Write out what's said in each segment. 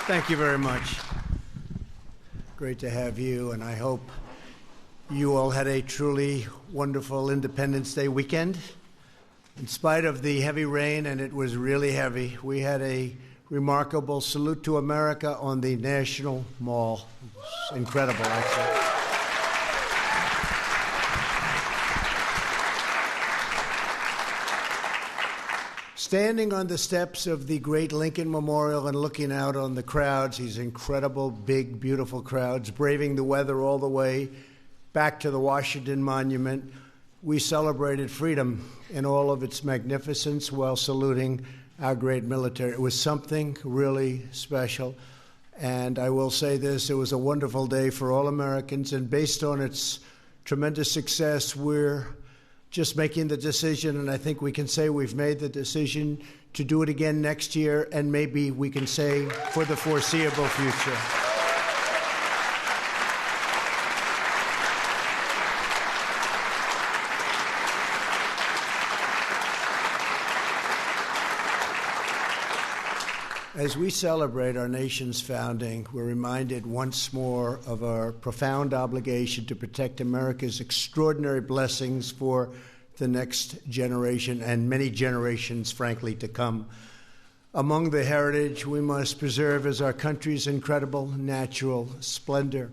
Thank you very much. Great to have you, and I hope you all had a truly wonderful Independence Day weekend. In spite of the heavy rain, and it was really heavy, we had a remarkable salute to America on the National Mall. It was incredible, actually. Standing on the steps of the great Lincoln Memorial and looking out on the crowds, these incredible, big, beautiful crowds, braving the weather all the way back to the Washington Monument, we celebrated freedom in all of its magnificence while saluting our great military. It was something really special. And I will say this, it was a wonderful day for all Americans. And based on its tremendous success, we're just making the decision, and I think we can say we've made the decision to do it again next year, and maybe we can say for the foreseeable future. As we celebrate our nation's founding, we're reminded once more of our profound obligation to protect America's extraordinary blessings for the next generation and many generations, frankly, to come. Among the heritage we must preserve is our country's incredible natural splendor.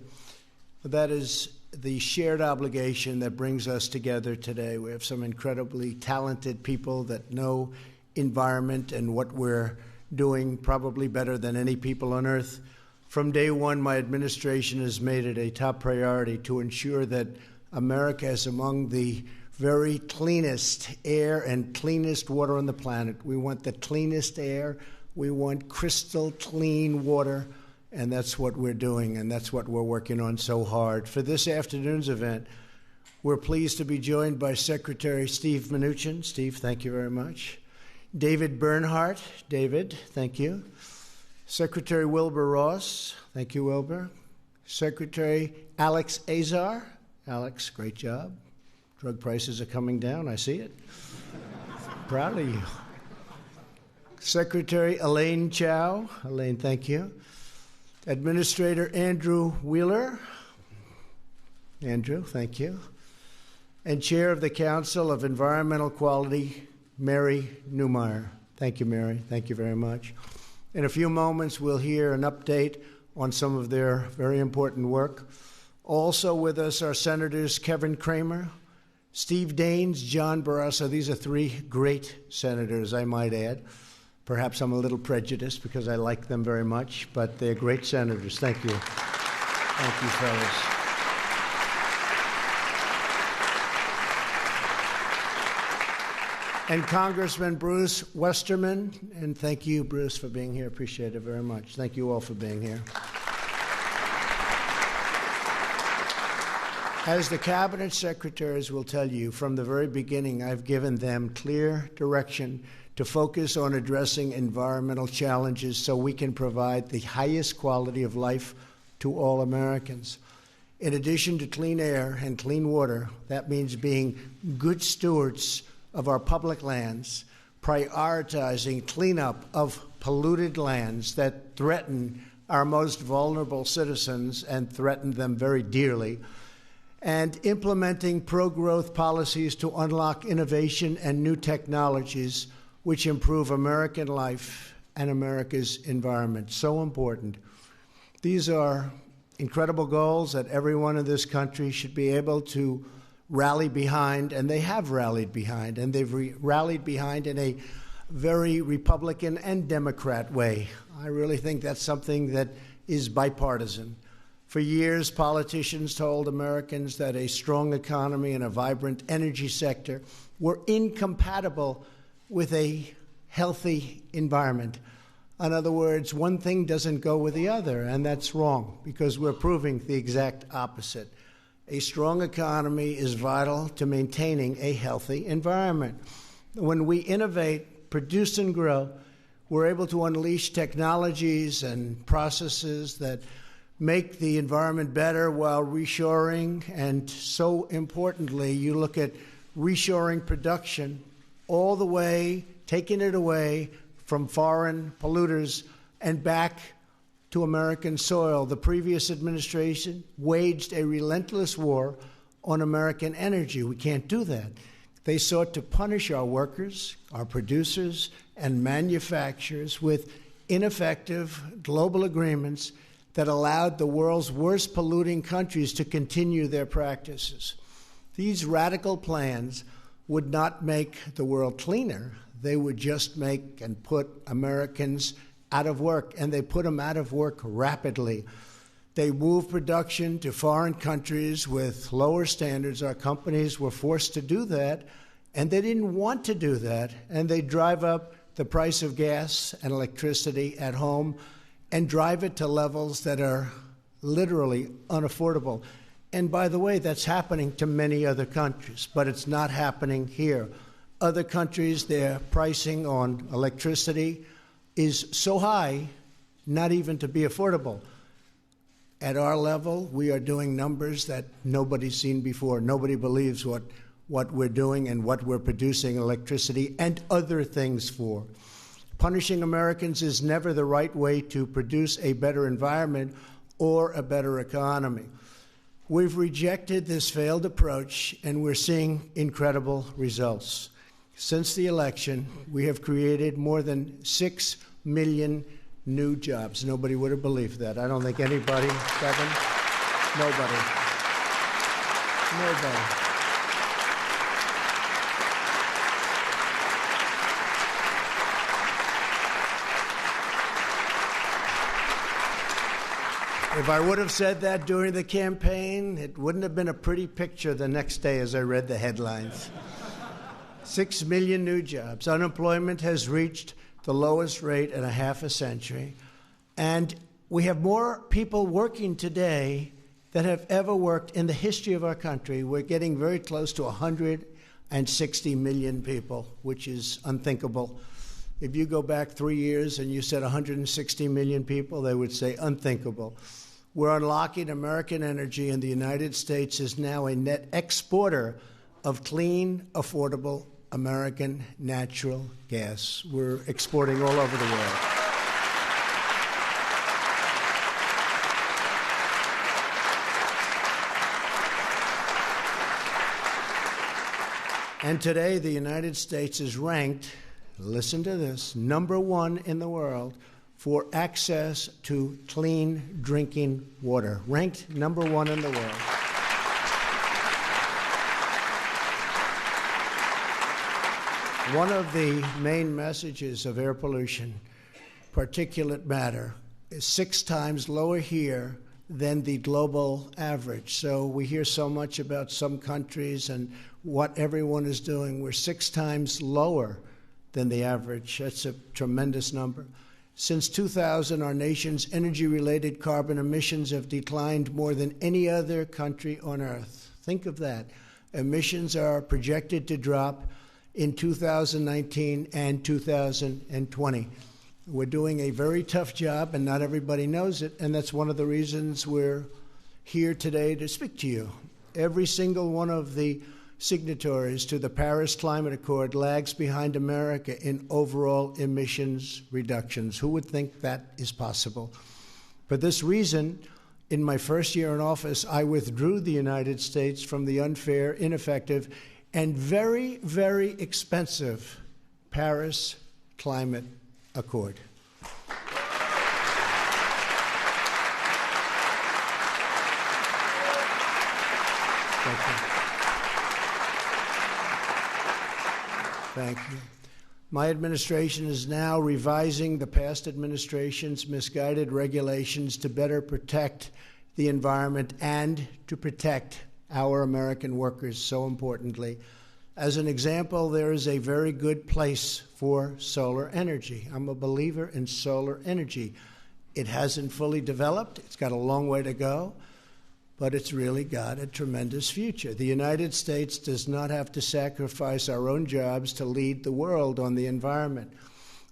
That is the shared obligation that brings us together today. We have some incredibly talented people that know environment and what we're doing probably better than any people on earth. From day one, my administration has made it a top priority to ensure that America is among the very cleanest air and cleanest water on the planet. We want the cleanest air. We want crystal clean water, and that's what we're doing, and that's what we're working on so hard. For this afternoon's event, we're pleased to be joined by Secretary Steve Mnuchin. Steve, thank you very much. David Bernhardt. David, thank you. Secretary Wilbur Ross. Thank you, Wilbur. Secretary Alex Azar. Alex, great job. Drug prices are coming down. I see it. Proud of you. Secretary Elaine Chao. Elaine, thank you. Administrator Andrew Wheeler. Andrew, thank you. And Chair of the Council of Environmental Quality, Mary Newmeyer. Thank you, Mary. Thank you very much. In a few moments, we'll hear an update on some of their very important work. Also with us are Senators Kevin Cramer, Steve Daines, John Barrasso. These are three great senators, I might add. Perhaps I'm a little prejudiced because I like them very much, but they're great senators. Thank you. Thank you, fellas. And Congressman Bruce Westerman, and thank you, Bruce, for being here. Appreciate it very much. Thank you all for being here. As the cabinet secretaries will tell you, from the very beginning, I've given them clear direction to focus on addressing environmental challenges so we can provide the highest quality of life to all Americans. In addition to clean air and clean water, that means being good stewards of our public lands, prioritizing cleanup of polluted lands that threaten our most vulnerable citizens and threaten them very dearly, and implementing pro-growth policies to unlock innovation and new technologies which improve American life and America's environment. So important. These are incredible goals that everyone in this country should be able to rally behind, and they have rallied behind, and they've rallied behind in a very Republican and Democrat way. I really think that's something that is bipartisan. For years, politicians told Americans that a strong economy and a vibrant energy sector were incompatible with a healthy environment. In other words, one thing doesn't go with the other, and that's wrong, because we're proving the exact opposite. A strong economy is vital to maintaining a healthy environment. When we innovate, produce, and grow, we're able to unleash technologies and processes that make the environment better while reshoring. And so importantly, you look at reshoring production all the way, taking it away from foreign polluters and back to American soil. The previous administration waged a relentless war on American energy. We can't do that. They sought to punish our workers, our producers, and manufacturers with ineffective global agreements that allowed the world's worst polluting countries to continue their practices. These radical plans would not make the world cleaner. They would just make and put Americans out of work, and they put them out of work rapidly. They moved production to foreign countries with lower standards. Our companies were forced to do that, and they didn't want to do that, and they drive up the price of gas and electricity at home and drive it to levels that are literally unaffordable. And by the way, that's happening to many other countries, but it's not happening here. Other countries, their pricing on electricity is so high, not even to be affordable. At our level, we are doing numbers that nobody's seen before. Nobody believes what we're doing and what we're producing electricity and other things for. Punishing Americans is never the right way to produce a better environment or a better economy. We've rejected this failed approach, and we're seeing incredible results. Since the election, we have created more than 6 million new jobs. Nobody would have believed that. I don't think anybody, Kevin, nobody. If I would have said that during the campaign, it wouldn't have been a pretty picture the next day as I read the headlines. 6 million new jobs. Unemployment has reached the lowest rate in a half a century. And we have more people working today than have ever worked in the history of our country. We're getting very close to 160 million people, which is unthinkable. If you go back 3 years and you said 160 million people, they would say unthinkable. We're unlocking American energy, and the United States is now a net exporter of clean, affordable American natural gas. We're exporting all over the world. And today, the United States is ranked, listen to this, #1 in the world for access to clean drinking water. Ranked #1 in the world. One of the main messages of air pollution, particulate matter, is 6 times lower here than the global average. So we hear so much about some countries and what everyone is doing. We're 6 times lower than the average. That's a tremendous number. Since 2000, our nation's energy-related carbon emissions have declined more than any other country on Earth. Think of that. Emissions are projected to drop in 2019 and 2020. We're doing a very tough job, and not everybody knows it, and that's one of the reasons we're here today to speak to you. Every single one of the signatories to the Paris Climate Accord lags behind America in overall emissions reductions. Who would think that is possible? For this reason, in my first year in office, I withdrew the United States from the unfair, ineffective, and very, very expensive Paris Climate Accord. Thank you. Thank you. My administration is now revising the past administration's misguided regulations to better protect the environment and to protect our American workers, so importantly. As an example, there is a very good place for solar energy. I'm a believer in solar energy. It hasn't fully developed. It's got a long way to go, but it's really got a tremendous future. The United States does not have to sacrifice our own jobs to lead the world on the environment.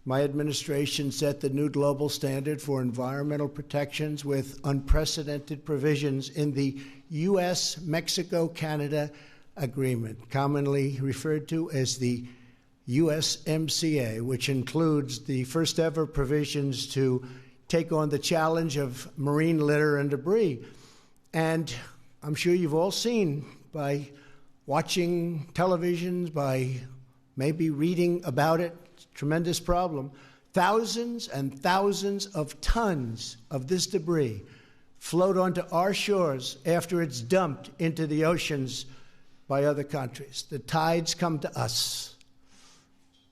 My administration set the new global standard for environmental protections with unprecedented provisions in the U.S.-Mexico-Canada Agreement, commonly referred to as the USMCA, which includes the first ever provisions to take on the challenge of marine litter and debris. And I'm sure you've all seen by watching televisions, by maybe reading about it, it's a tremendous problem. Thousands and thousands of tons of this debris float onto our shores after it's dumped into the oceans by other countries. The tides come to us.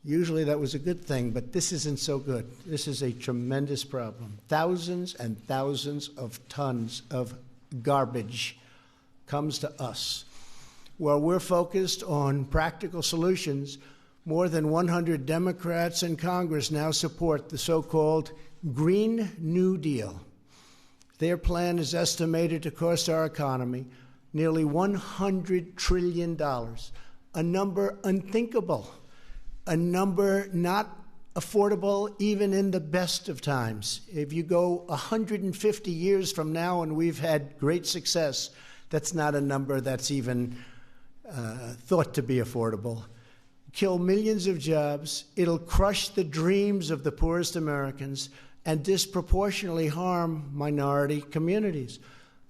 Usually that was a good thing, but this isn't so good. This is a tremendous problem. Thousands and thousands of tons of garbage comes to us. Well, we're focused on practical solutions. More than 100 Democrats in Congress now support the so-called Green New Deal. Their plan is estimated to cost our economy nearly $100 trillion, a number unthinkable, a number not affordable even in the best of times. If you go 150 years from now and we've had great success, that's not a number that's even thought to be affordable. Kill millions of jobs, it'll crush the dreams of the poorest Americans, and disproportionately harm minority communities.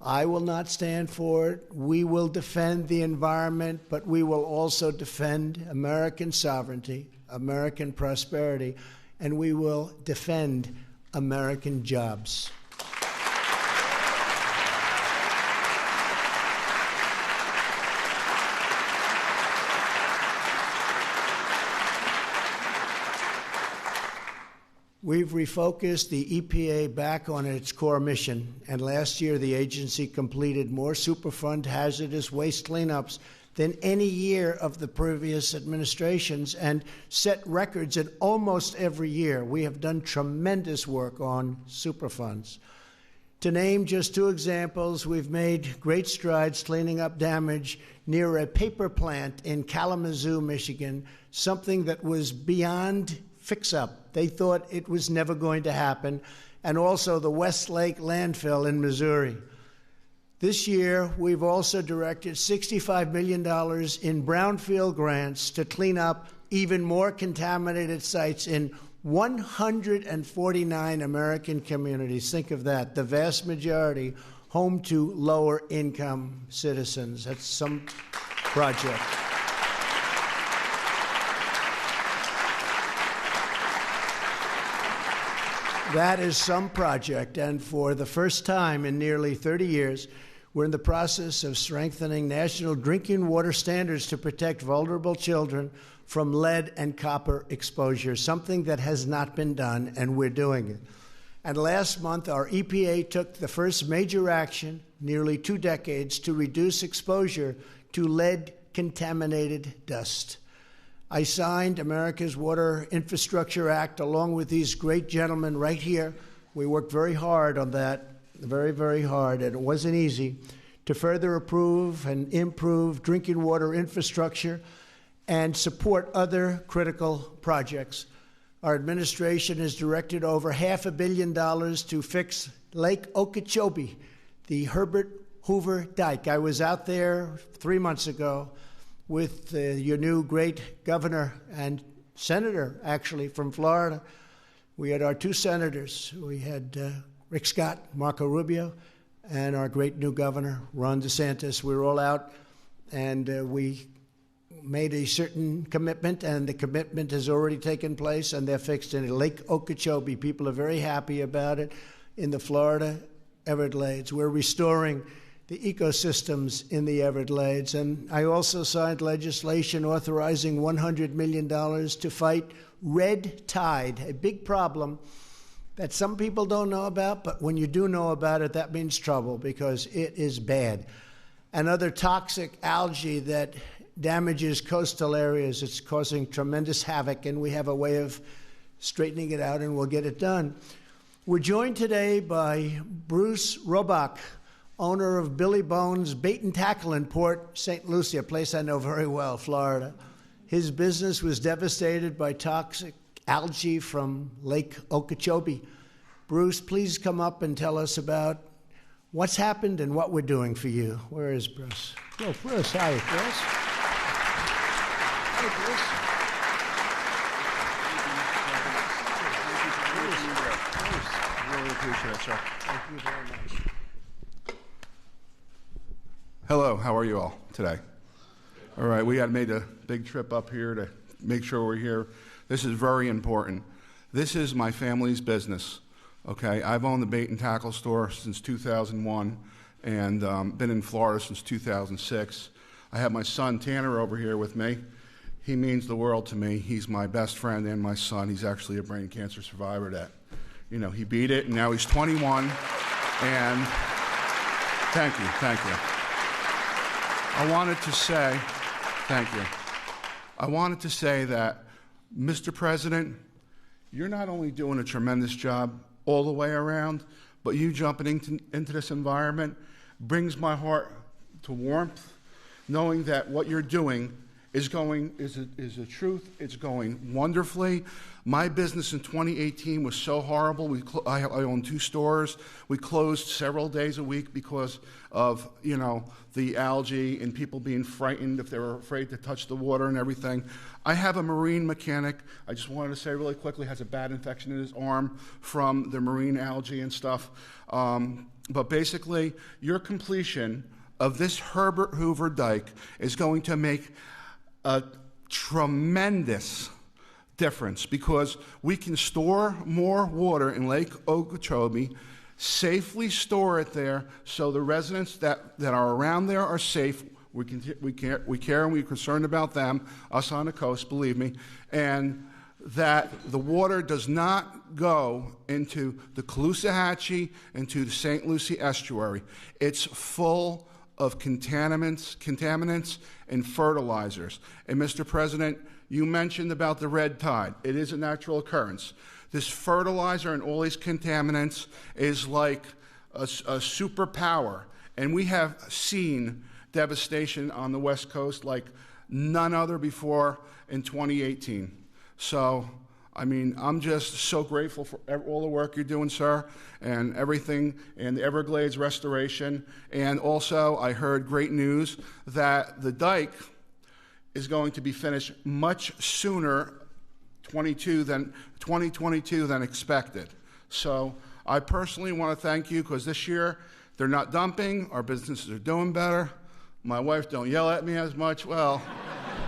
I will not stand for it. We will defend the environment, but we will also defend American sovereignty, American prosperity, and we will defend American jobs. We've refocused the EPA back on its core mission, and last year the agency completed more Superfund hazardous waste cleanups than any year of the previous administrations and set records in almost every year. We have done tremendous work on Superfunds. To name just two examples, we've made great strides cleaning up damage near a paper plant in Kalamazoo, Michigan, something that was beyond fix-up. They thought it was never going to happen, and also the Westlake landfill in Missouri. This year, we've also directed $65 million in brownfield grants to clean up even more contaminated sites in 149 American communities. Think of that, the vast majority home to lower-income citizens. That's some project. That is some project, and for the first time in nearly 30 years, we're in the process of strengthening national drinking water standards to protect vulnerable children from lead and copper exposure, something that has not been done, and we're doing it. And last month, our EPA took the first major action, nearly 2 decades, to reduce exposure to lead-contaminated dust. I signed America's Water Infrastructure Act along with these great gentlemen right here. We worked very hard on that, very, very hard, and it wasn't easy, to further approve and improve drinking water infrastructure and support other critical projects. Our administration has directed over $500 million to fix Lake Okeechobee, the Herbert Hoover Dike. I was out there 3 months ago with your new great governor and senator, actually, from Florida. We had our 2 senators. We had Rick Scott, Marco Rubio, and our great new governor, Ron DeSantis. We were all out, and we made a certain commitment, and the commitment has already taken place, and they're fixed in Lake Okeechobee. People are very happy about it in the Florida Everglades. We're restoring the ecosystems in the Everglades. And I also signed legislation authorizing $100 million to fight red tide, a big problem that some people don't know about, but when you do know about it, that means trouble because it is bad. And other toxic algae that damages coastal areas, it's causing tremendous havoc, and we have a way of straightening it out, and we'll get it done. We're joined today by Bruce Robach, owner of Billy Bones Bait and Tackle in Port St. Lucie, a place I know very well, Florida. His business was devastated by toxic algae from Lake Okeechobee. Bruce, please come up and tell us about what's happened and what we're doing for you. Where is Bruce? Oh, Bruce, hi, Bruce. Hey, Bruce. really appreciate it, sir. Thank you very much. Hello, how are you all today? All right, we had made a big trip up here to make sure we're here. This is very important. This is my family's business, okay? I've owned the bait and tackle store since 2001 and been in Florida since 2006. I have my son Tanner over here with me. He means the world to me. He's my best friend and my son. He's actually a brain cancer survivor that, you know, he beat it, and now he's 21. And thank you. I wanted to say, thank you. I wanted to say that, Mr. President, you're not only doing a tremendous job all the way around, but you jumping into this environment brings my heart to warmth, knowing that what you're doing is the truth. It's going wonderfully. My business in 2018 was so horrible. I own 2 stores. We closed several days a week because of, you know, the algae and people being frightened if they were afraid to touch the water and everything. I have a marine mechanic, I just wanted to say really quickly, has a bad infection in his arm from the marine algae and stuff. But basically, your completion of this Herbert Hoover dike is going to make a tremendous difference because we can store more water in Lake Okeechobee, safely store it there so the residents that are around there are safe. We care and we're concerned about them, us on the coast, believe me, and that the water does not go into the Caloosahatchee, into the St. Lucie estuary. It's full of contaminants and fertilizers. And Mr. President, you mentioned about the red tide. It is a natural occurrence. This fertilizer and all these contaminants is like a superpower. And we have seen devastation on the West Coast like none other before in 2018. So, I mean, I'm just so grateful for all the work you're doing, sir, and everything, and the Everglades restoration. And also, I heard great news that the dike is going to be finished much sooner, 2022 than expected. So, I personally want to thank you because this year they're not dumping, our businesses are doing better. My wife don't yell at me as much. Well,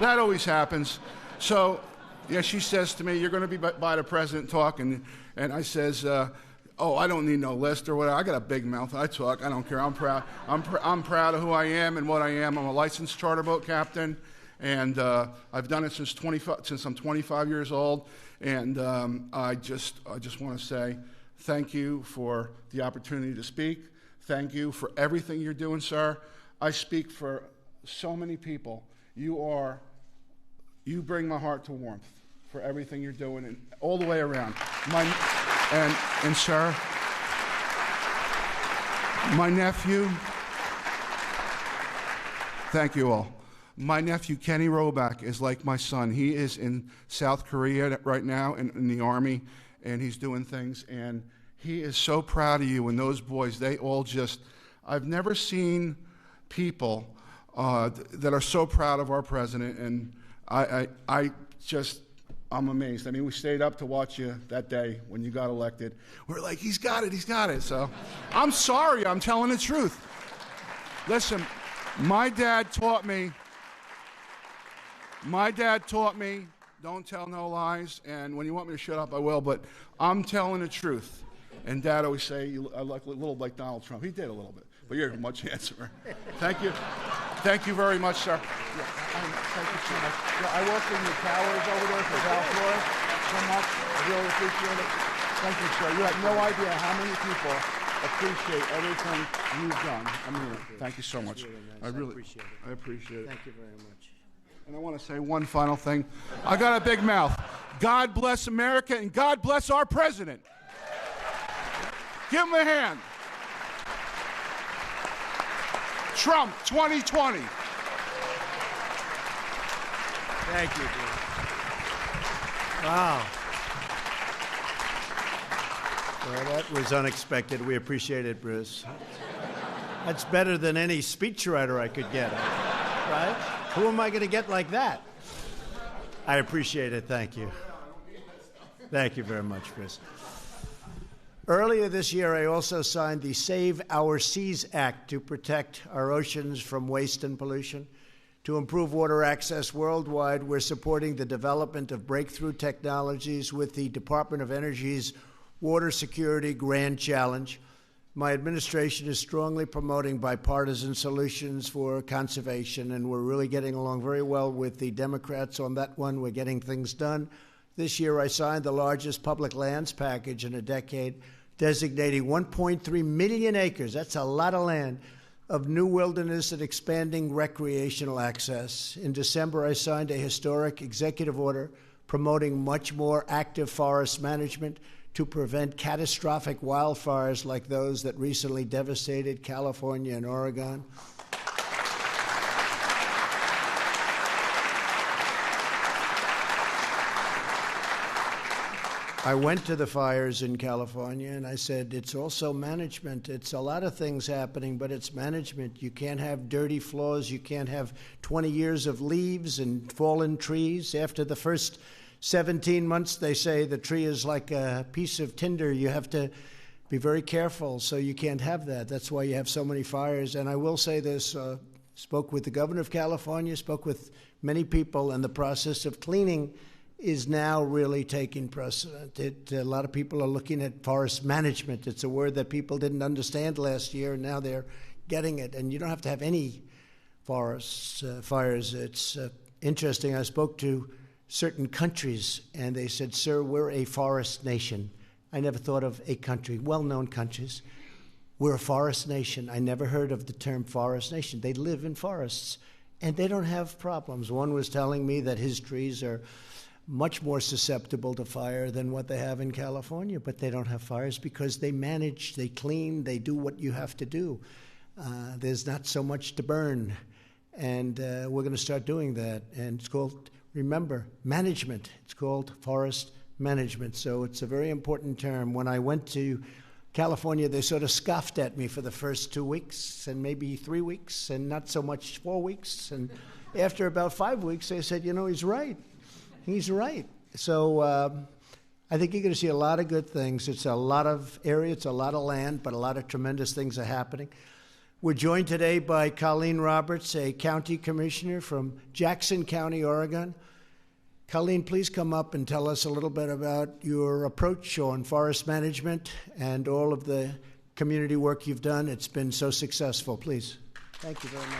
that always happens. So, yeah, she says to me, "You're going to be by the president talking," and I says, "Oh, I don't need no list or whatever. I got a big mouth. I talk. I don't care. I'm proud. I'm proud of who I am and what I am. I'm a licensed charter boat captain, and I've done it since I'm 25 years old. And I just want to say thank you for the opportunity to speak. Thank you for everything you're doing, sir. I speak for so many people. You bring my heart to warmth for everything you're doing and all the way around. And sir, my nephew, thank you all. My nephew, Kenny Roback, is like my son. He is in South Korea right now in the Army, and he's doing things, and he is so proud of you and those boys. They all just, I've never seen people that are so proud of our president, and I'm amazed. I mean, we stayed up to watch you that day when you got elected. We're like, he's got it. So I'm sorry, I'm telling the truth. Listen, my dad taught me, don't tell no lies, and when you want me to shut up, I will, but I'm telling the truth. And Dad always say, I look a little like Donald Trump. He did a little bit, but you're much handsomer. Thank you. Thank you very much, sir. Yeah, thank you so much. Yeah, I work in the towers over there for South Florida so much. I really appreciate it. Thank you, sir. You have no idea how many people appreciate everything you've done. I mean, thank you so much. Really nice. I really appreciate it. I appreciate it. Thank you very much. And I want to say one final thing. I got a big mouth. God bless America and God bless our president. Give him a hand. Trump 2020. Thank you, Bruce. Wow. Well, that was unexpected. We appreciate it, Bruce. That's better than any speechwriter I could get, right? Who am I going to get like that? I appreciate it. Thank you. Thank you very much, Bruce. Earlier this year, I also signed the Save Our Seas Act to protect our oceans from waste and pollution. To improve water access worldwide, we're supporting the development of breakthrough technologies with the Department of Energy's Water Security Grand Challenge. My administration is strongly promoting bipartisan solutions for conservation, and we're really getting along very well with the Democrats on that one. We're getting things done. This year, I signed the largest public lands package in a decade, designating 1.3 million acres, that's a lot of land, of new wilderness and expanding recreational access. In December, I signed a historic executive order promoting much more active forest management to prevent catastrophic wildfires like those that recently devastated California and Oregon. I went to the fires in California and I said, it's also management. It's a lot of things happening, but it's management. You can't have dirty floors. You can't have 20 years of leaves and fallen trees. After the first 17 months, they say the tree is like a piece of tinder. You have to be very careful, so you can't have that. That's why you have so many fires. And I will say this, spoke with the governor of California, spoke with many people, and the process of cleaning is now really taking precedent. A lot of people are looking at forest management. It's a word that people didn't understand last year, and now they're getting it. And you don't have to have any forest fires. It's interesting. I spoke to certain countries, and they said, sir, we're a forest nation. I never thought of a country, well-known countries. We're a forest nation. I never heard of the term forest nation. They live in forests, and they don't have problems. One was telling me that his trees are much more susceptible to fire than what they have in California, but they don't have fires because they manage, they clean, they do what you have to do. There's not so much to burn, and we're going to start doing that. And it's called, remember, management. It's called forest management, so it's a very important term. When I went to California, they sort of scoffed at me for the first 2 weeks and maybe 3 weeks and not so much 4 weeks. And after about 5 weeks, they said, you know, he's right. He's right. So I think you're going to see a lot of good things. It's a lot of area, it's a lot of land, but a lot of tremendous things are happening. We're joined today by Colleen Roberts, a county commissioner from Jackson County, Oregon. Colleen, please come up and tell us a little bit about your approach on forest management and all of the community work you've done. It's been so successful. Please. Thank you very much.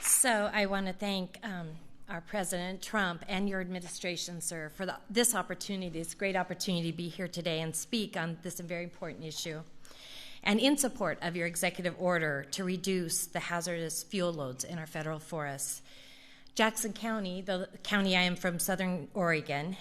So I want to thank our President Trump and your administration, sir, for this opportunity, this great opportunity to be here today and speak on this very important issue, and in support of your executive order to reduce the hazardous fuel loads in our federal forests. Jackson County, the county I am from, Southern Oregon,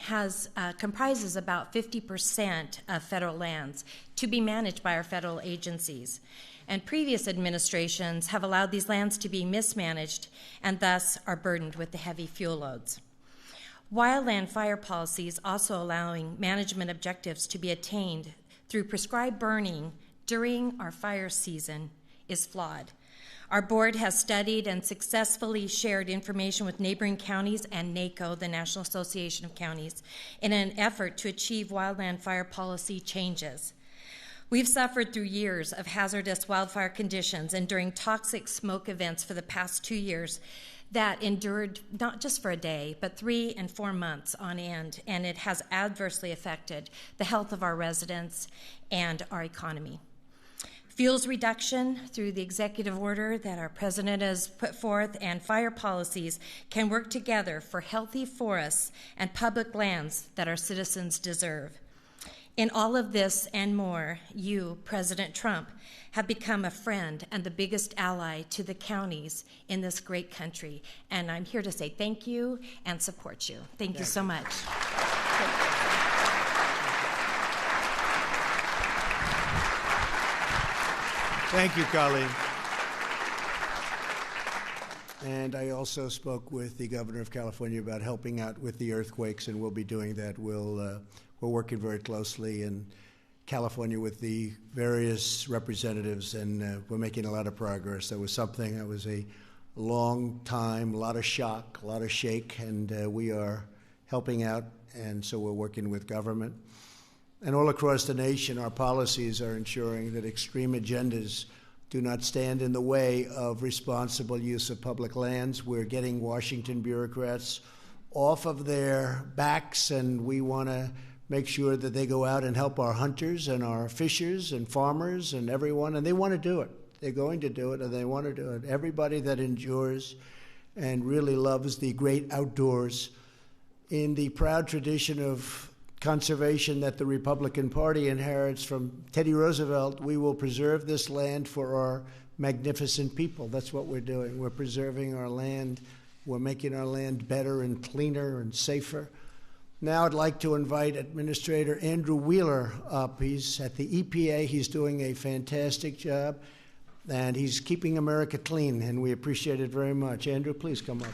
comprises about 50% of federal lands to be managed by our federal agencies. And previous administrations have allowed these lands to be mismanaged and thus are burdened with the heavy fuel loads. Wildland fire policies also allowing management objectives to be attained through prescribed burning during our fire season is flawed. Our board has studied and successfully shared information with neighboring counties and NACO, the National Association of Counties, in an effort to achieve wildland fire policy changes. We've suffered through years of hazardous wildfire conditions and during toxic smoke events for the past 2 years that endured not just for a day, but 3 and 4 months on end, and it has adversely affected the health of our residents and our economy. Fuels reduction through the executive order that our president has put forth and fire policies can work together for healthy forests and public lands that our citizens deserve. In all of this and more, you, President Trump, have become a friend and the biggest ally to the counties in this great country. And I'm here to say thank you and support you. Thank you so much. Thank you, Colleen. And I also spoke with the governor of California about helping out with the earthquakes, and we'll be doing that. We're working very closely in California with the various representatives, and we're making a lot of progress. That was something, I was a long time, a lot of shock, a lot of shake, and we are helping out, and so we're working with government. And all across the nation, our policies are ensuring that extreme agendas do not stand in the way of responsible use of public lands. We're getting Washington bureaucrats off of their backs, and we want to make sure that they go out and help our hunters and our fishers and farmers and everyone, and they want to do it. They're going to do it, and they want to do it. Everybody that endures and really loves the great outdoors, in the proud tradition of conservation that the Republican Party inherits from Teddy Roosevelt, we will preserve this land for our magnificent people. That's what we're doing. We're preserving our land. We're making our land better and cleaner and safer. Now I'd like to invite Administrator Andrew Wheeler up. He's at the EPA. He's doing a fantastic job, and he's keeping America clean, and we appreciate it very much. Andrew, please come up.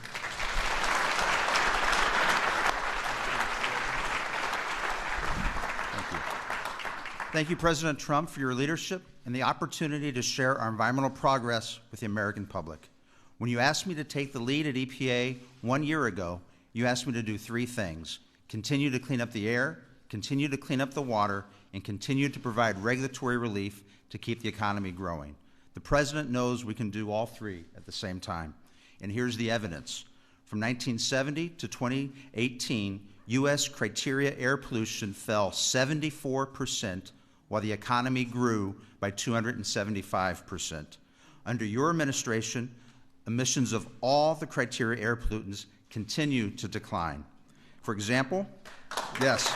Thank you, President Trump, for your leadership and the opportunity to share our environmental progress with the American public. When you asked me to take the lead at EPA 1 year ago, you asked me to do three things: continue to clean up the air, continue to clean up the water, and continue to provide regulatory relief to keep the economy growing. The President knows we can do all three at the same time. And here's the evidence. From 1970 to 2018, U.S. criteria air pollution fell 74%, while the economy grew by 275%. Under your administration, emissions of all the criteria air pollutants continue to decline. For example, yes.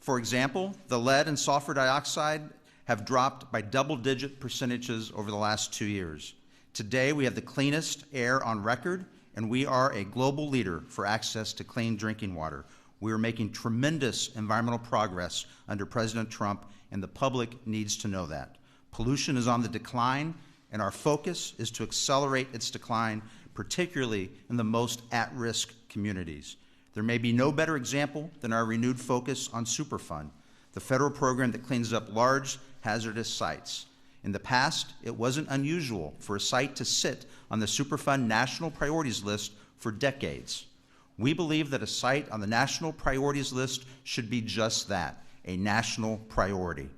For example, the lead and sulfur dioxide have dropped by double-digit percentages over the last 2 years. Today, we have the cleanest air on record, and we are a global leader for access to clean drinking water. We are making tremendous environmental progress under President Trump, and the public needs to know that. Pollution is on the decline, and our focus is to accelerate its decline, particularly in the most at-risk communities. There may be no better example than our renewed focus on Superfund, the federal program that cleans up large, hazardous sites. In the past, it wasn't unusual for a site to sit on the Superfund National Priorities List for decades. We believe that a site on the National Priorities List should be just that, a national priority.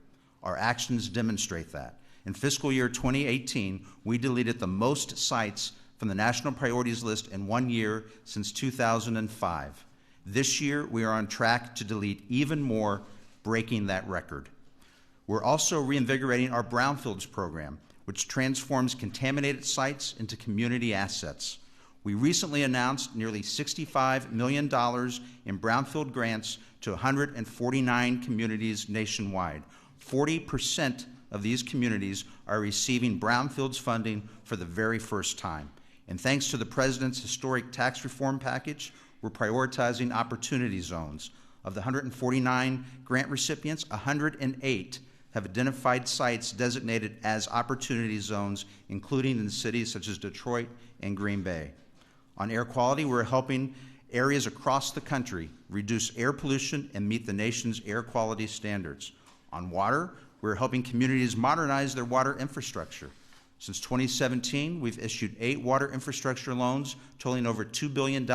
Our actions demonstrate that. In fiscal year 2018, we deleted the most sites from the National Priorities List in 1 year since 2005. This year, we are on track to delete even more, breaking that record. We're also reinvigorating our brownfields program, which transforms contaminated sites into community assets. We recently announced nearly $65 million in brownfield grants to 149 communities nationwide. 40% of these communities are receiving brownfields funding for the very first time. And thanks to the President's historic tax reform package, we're prioritizing opportunity zones. Of the 149 grant recipients, 108 have identified sites designated as opportunity zones, including in cities such as Detroit and Green Bay. On air quality, we're helping areas across the country reduce air pollution and meet the nation's air quality standards. On water, we're helping communities modernize their water infrastructure. Since 2017, we've issued 8 water infrastructure loans totaling over $2 billion.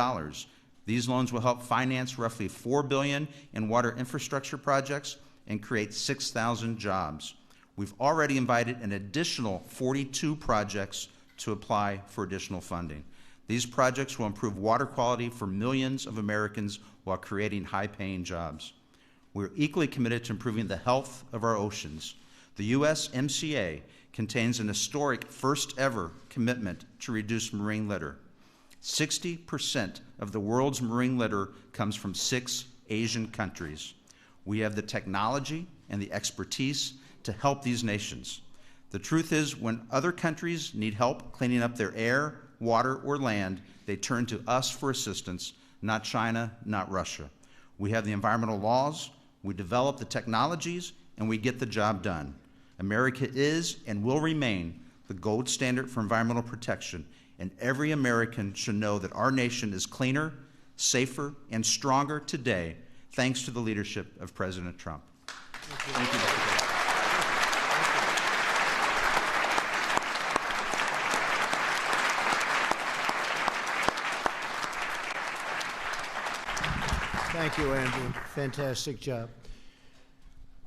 These loans will help finance roughly $4 billion in water infrastructure projects and create 6,000 jobs. We've already invited an additional 42 projects to apply for additional funding. These projects will improve water quality for millions of Americans while creating high-paying jobs. We're equally committed to improving the health of our oceans. The USMCA contains an historic first-ever commitment to reduce marine litter. 60% of the world's marine litter comes from 6 Asian countries. We have the technology and the expertise to help these nations. The truth is, when other countries need help cleaning up their air, water, or land, they turn to us for assistance, not China, not Russia. We have the environmental laws, we develop the technologies, and we get the job done. America is and will remain the gold standard for environmental protection, and every American should know that our nation is cleaner, safer, and stronger today, thanks to the leadership of President Trump. Thank you, Mr. President. Thank you, Andrew. Fantastic job.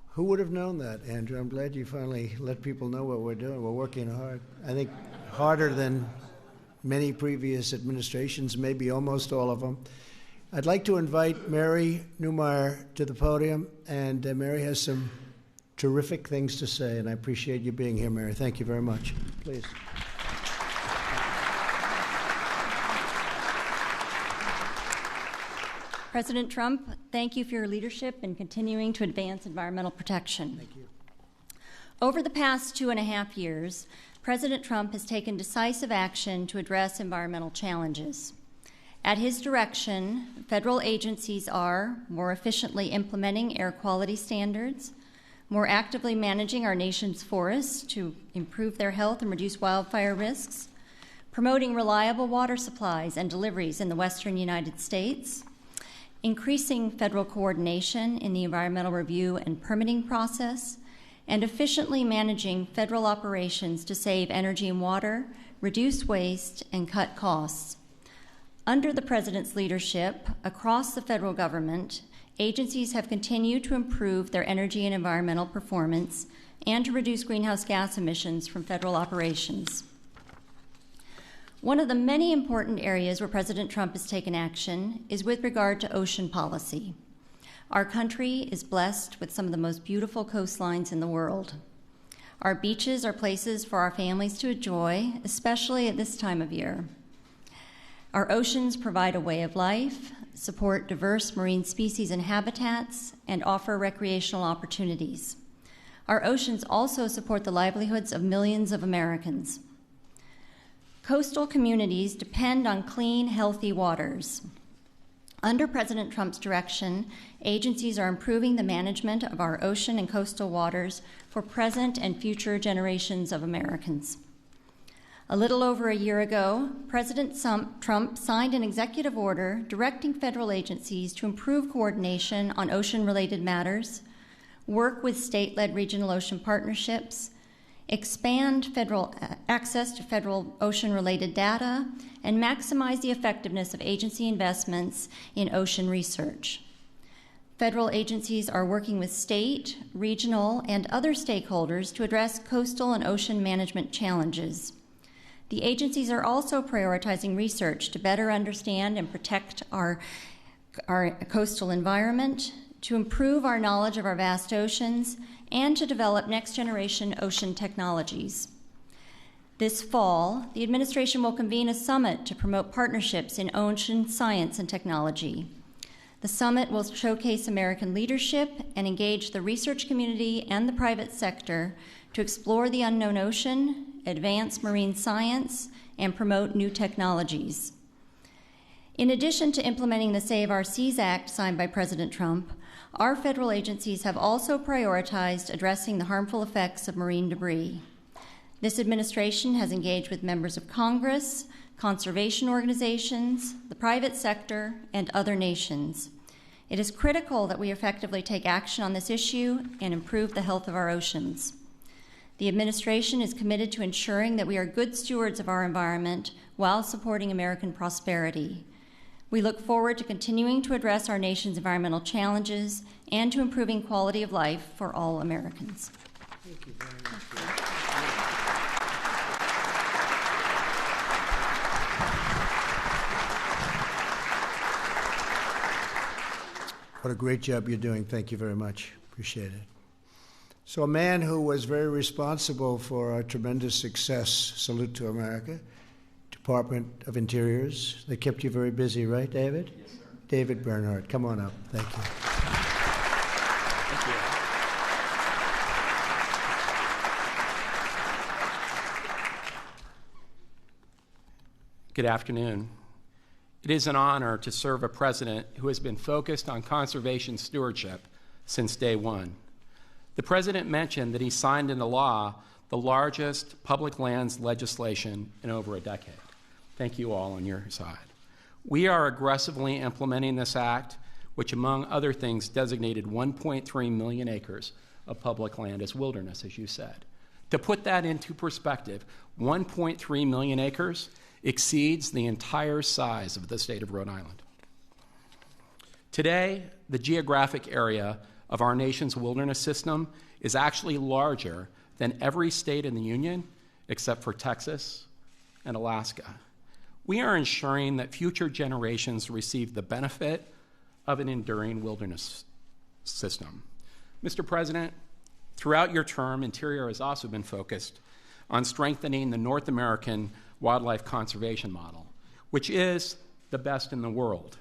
Who would have known that, Andrew? I'm glad you finally let people know what we're doing. We're working hard. I think harder than many previous administrations, maybe almost all of them. I'd like to invite Mary Newmeyer to the podium, and Mary has some terrific things to say, and I appreciate you being here, Mary. Thank you very much. Please. President Trump, thank you for your leadership in continuing to advance environmental protection. Thank you. Over the past 2.5 years, President Trump has taken decisive action to address environmental challenges. At his direction, federal agencies are more efficiently implementing air quality standards, more actively managing our nation's forests to improve their health and reduce wildfire risks, promoting reliable water supplies and deliveries in the western United States, increasing federal coordination in the environmental review and permitting process, and efficiently managing federal operations to save energy and water, reduce waste, and cut costs. Under the President's leadership, across the federal government, agencies have continued to improve their energy and environmental performance and to reduce greenhouse gas emissions from federal operations. One of the many important areas where President Trump has taken action is with regard to ocean policy. Our country is blessed with some of the most beautiful coastlines in the world. Our beaches are places for our families to enjoy, especially at this time of year. Our oceans provide a way of life, support diverse marine species and habitats, and offer recreational opportunities. Our oceans also support the livelihoods of millions of Americans. Coastal communities depend on clean, healthy waters. Under President Trump's direction, agencies are improving the management of our ocean and coastal waters for present and future generations of Americans. A little over a year ago, President Trump signed an executive order directing federal agencies to improve coordination on ocean-related matters, work with state-led regional ocean partnerships, expand federal access to federal ocean-related data, and maximize the effectiveness of agency investments in ocean research. Federal agencies are working with state, regional, and other stakeholders to address coastal and ocean management challenges. The agencies are also prioritizing research to better understand and protect our coastal environment, to improve our knowledge of our vast oceans, and to develop next-generation ocean technologies. This fall, the administration will convene a summit to promote partnerships in ocean science and technology. The summit will showcase American leadership and engage the research community and the private sector to explore the unknown ocean, advance marine science, and promote new technologies. In addition to implementing the Save Our Seas Act signed by President Trump, our federal agencies have also prioritized addressing the harmful effects of marine debris. This administration has engaged with members of Congress, conservation organizations, the private sector, and other nations. It is critical that we effectively take action on this issue and improve the health of our oceans. The administration is committed to ensuring that we are good stewards of our environment while supporting American prosperity. We look forward to continuing to address our nation's environmental challenges and to improving quality of life for all Americans. Thank you very much. What a great job you're doing. Thank you very much. Appreciate it. So a man who was very responsible for our tremendous success, salute to America, Department of Interiors. They kept you very busy, right, David? Yes, sir. David Bernhardt, come on up. Thank you. Thank you. Good afternoon. It is an honor to serve a president who has been focused on conservation stewardship since day one. The president mentioned that he signed into law the largest public lands legislation in over a decade. Thank you all on your side. We are aggressively implementing this act, which among other things designated 1.3 million acres of public land as wilderness, as you said. To put that into perspective, 1.3 million acres exceeds the entire size of the state of Rhode Island. Today, the geographic area of our nation's wilderness system is actually larger than every state in the Union except for Texas and Alaska. We are ensuring that future generations receive the benefit of an enduring wilderness system. Mr. President, throughout your term, Interior has also been focused on strengthening the North American wildlife conservation model, which is the best in the world.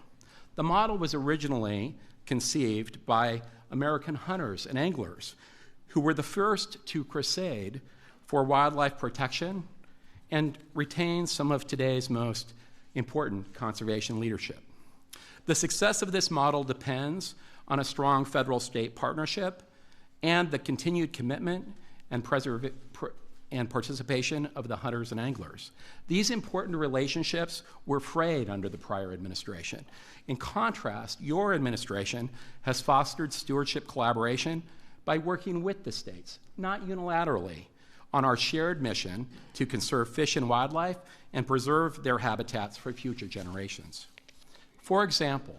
The model was originally conceived by American hunters and anglers who were the first to crusade for wildlife protection and retain some of today's most important conservation leadership. The success of this model depends on a strong federal-state partnership and the continued commitment and participation of the hunters and anglers. These important relationships were frayed under the prior administration. In contrast, your administration has fostered stewardship collaboration by working with the states, not unilaterally, on our shared mission to conserve fish and wildlife and preserve their habitats for future generations. For example,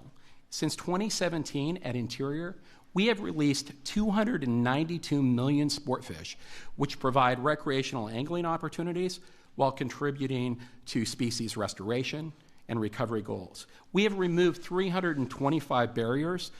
since 2017 at Interior, we have released 292 million sport fish, which provide recreational angling opportunities while contributing to species restoration and recovery goals. We have removed 325 barriers,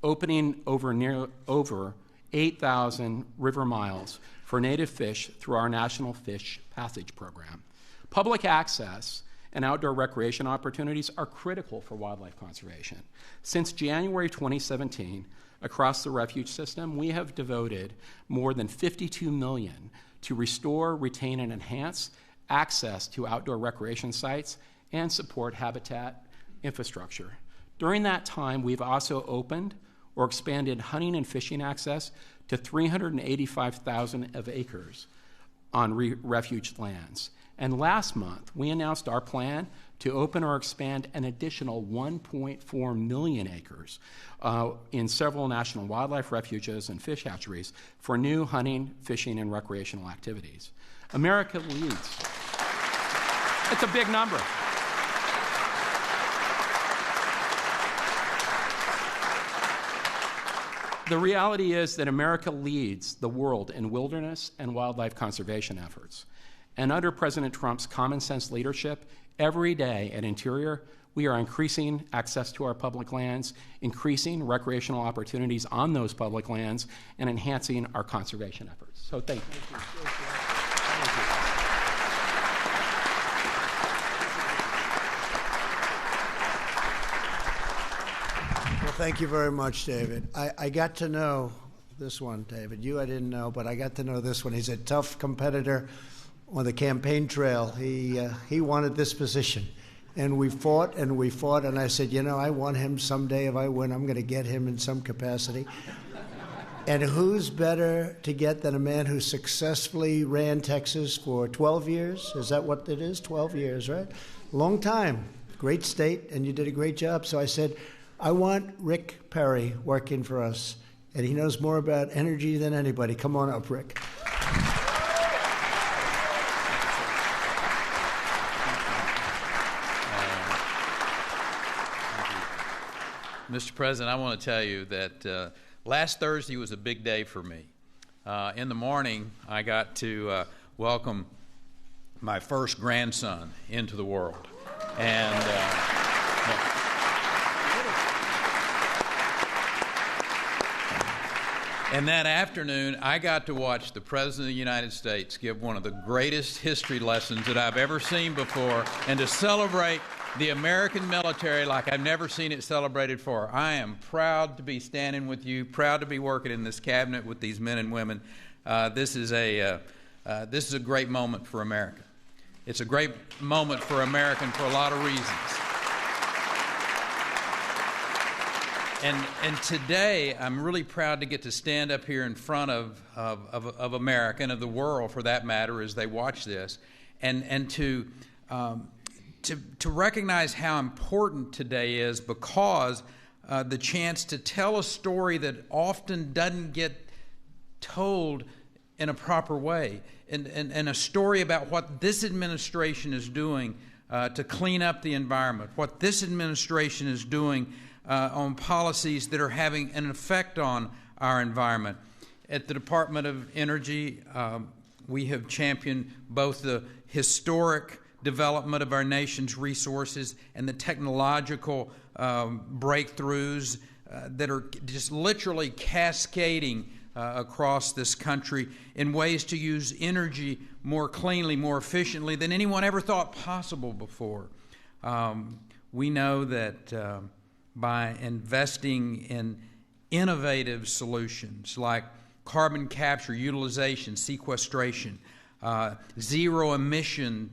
opening over 8,000 river miles for native fish through our National Fish Passage Program. Public access and outdoor recreation opportunities are critical for wildlife conservation. Since January 2017, across the refuge system, we have devoted more than $52 million to restore, retain, and enhance access to outdoor recreation sites and support habitat infrastructure. During that time, we've also opened or expanded hunting and fishing access to 385,000 of acres on refuge lands. And last month, we announced our plan to open or expand an additional 1.4 million acres in several national wildlife refuges and fish hatcheries for new hunting, fishing, and recreational activities. America leads. It's a big number. The reality is that America leads the world in wilderness and wildlife conservation efforts. And under President Trump's common sense leadership, every day at Interior, we are increasing access to our public lands, increasing recreational opportunities on those public lands, and enhancing our conservation efforts. So thank you. Well, thank you very much, David. I got to know this one, David. You I didn't know, but I got to know this one. He's a tough competitor on the campaign trail. He wanted this position. And we fought, and I said, you know, I want him someday. If I win, I'm going to get him in some capacity. And who's better to get than a man who successfully ran Texas for 12 years? Is that what it is? 12 years, right? Long time. Great state, and you did a great job. So I said, I want Rick Perry working for us. And he knows more about energy than anybody. Come on up, Rick. Mr. President, I want to tell you that last Thursday was a big day for me. In the morning, I got to welcome my first grandson into the world. And that afternoon, I got to watch the President of the United States give one of the greatest history lessons that I've ever seen before, and to celebrate the American military like I've never seen it celebrated for. I am proud to be standing with you, proud to be working in this cabinet with these men and women. This is a great moment for America. It's a great moment for America for a lot of reasons. And today, I'm really proud to get to stand up here in front of America and of the world, for that matter, as they watch this, and to recognize how important today is, because the chance to tell a story that often doesn't get told in a proper way, and a story about what this administration is doing to clean up the environment, what this administration is doing on policies that are having an effect on our environment. At the Department of Energy, we have championed both the historic development of our nation's resources and the technological breakthroughs that are just literally cascading across this country in ways to use energy more cleanly, more efficiently than anyone ever thought possible before. We know that by investing in innovative solutions like carbon capture, utilization, sequestration, zero emission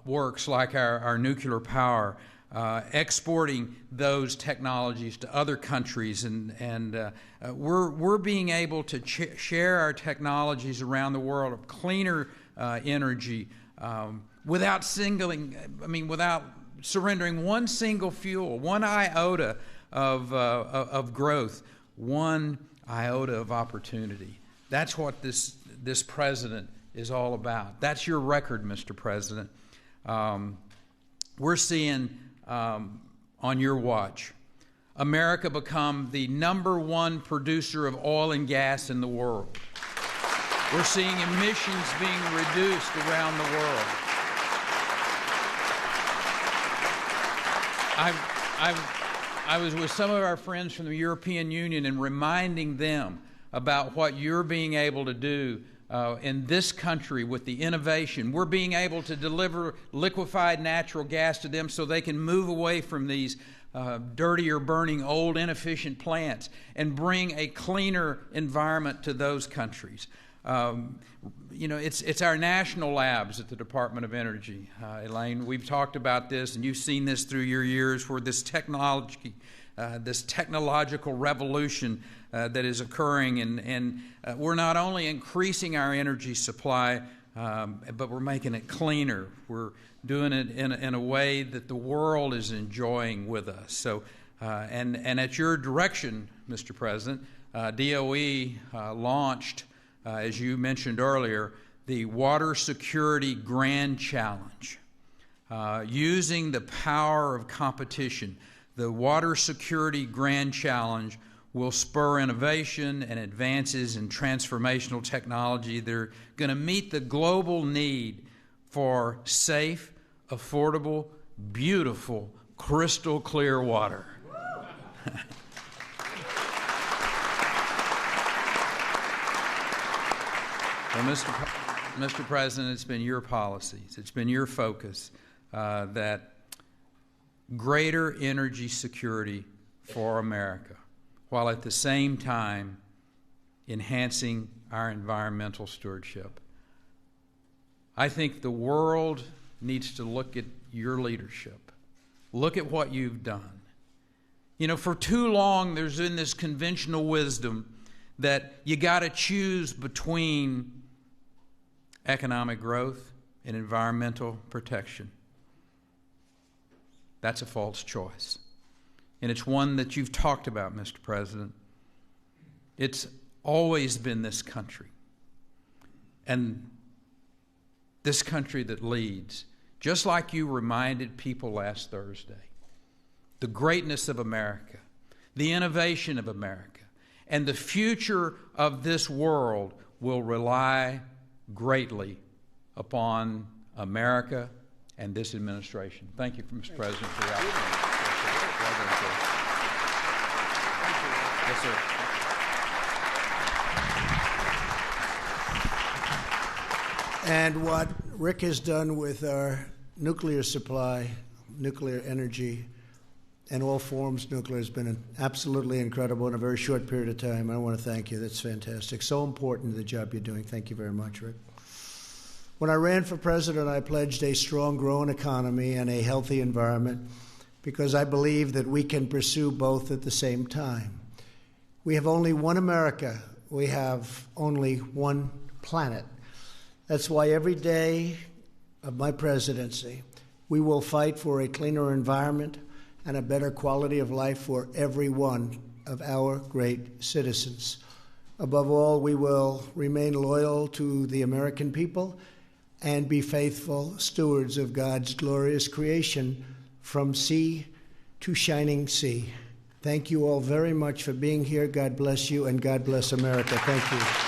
works like our nuclear power, exporting those technologies to other countries, and we're being able to share our technologies around the world of cleaner energy without surrendering one single fuel, one iota of growth, one iota of opportunity. That's what this president is all about. That's your record, Mr. President. We're seeing on your watch America become the #1 producer of oil and gas in the world. We're seeing emissions being reduced around the world. I was with some of our friends from the European Union and reminding them about what you're being able to do in this country with the innovation. We're being able to deliver liquefied natural gas to them so they can move away from these dirtier burning old inefficient plants and bring a cleaner environment to those countries. It's our national labs at the Department of Energy. Elaine, we've talked about this, and you've seen this through your years, where this technological revolution that is occurring, and we're not only increasing our energy supply, but we're making it cleaner. We're doing it in a way that the world is enjoying with us. So, and at your direction, Mr. President, DOE launched, as you mentioned earlier, the Water Security Grand Challenge. Using the power of competition, the Water Security Grand Challenge will spur innovation and advances in transformational technology. They're going to meet the global need for safe, affordable, beautiful, crystal clear water. Well, Mr. President, it's been your policies, it's been your focus that greater energy security for America, while at the same time enhancing our environmental stewardship. I think the world needs to look at your leadership. Look at what you've done. You know, for too long there's been this conventional wisdom that you got to choose between economic growth and environmental protection. That's a false choice. And it's one that you've talked about, Mr. President. It's always been this country, and this country that leads, just like you reminded people last Thursday, the greatness of America, the innovation of America, and the future of this world will rely greatly upon America and this administration. Thank you, Mr. President, for the opportunity. Yes, sir. And what Rick has done with our nuclear supply, nuclear energy, and all forms nuclear has been absolutely incredible in a very short period of time. I want to thank you. That's fantastic. So important to the job you're doing. Thank you very much, Rick. When I ran for president, I pledged a strong, growing economy and a healthy environment because I believe that we can pursue both at the same time. We have only one America. We have only one planet. That's why every day of my presidency, we will fight for a cleaner environment and a better quality of life for every one of our great citizens. Above all, we will remain loyal to the American people and be faithful stewards of God's glorious creation from sea to shining sea. Thank you all very much for being here. God bless you, and God bless America. Thank you.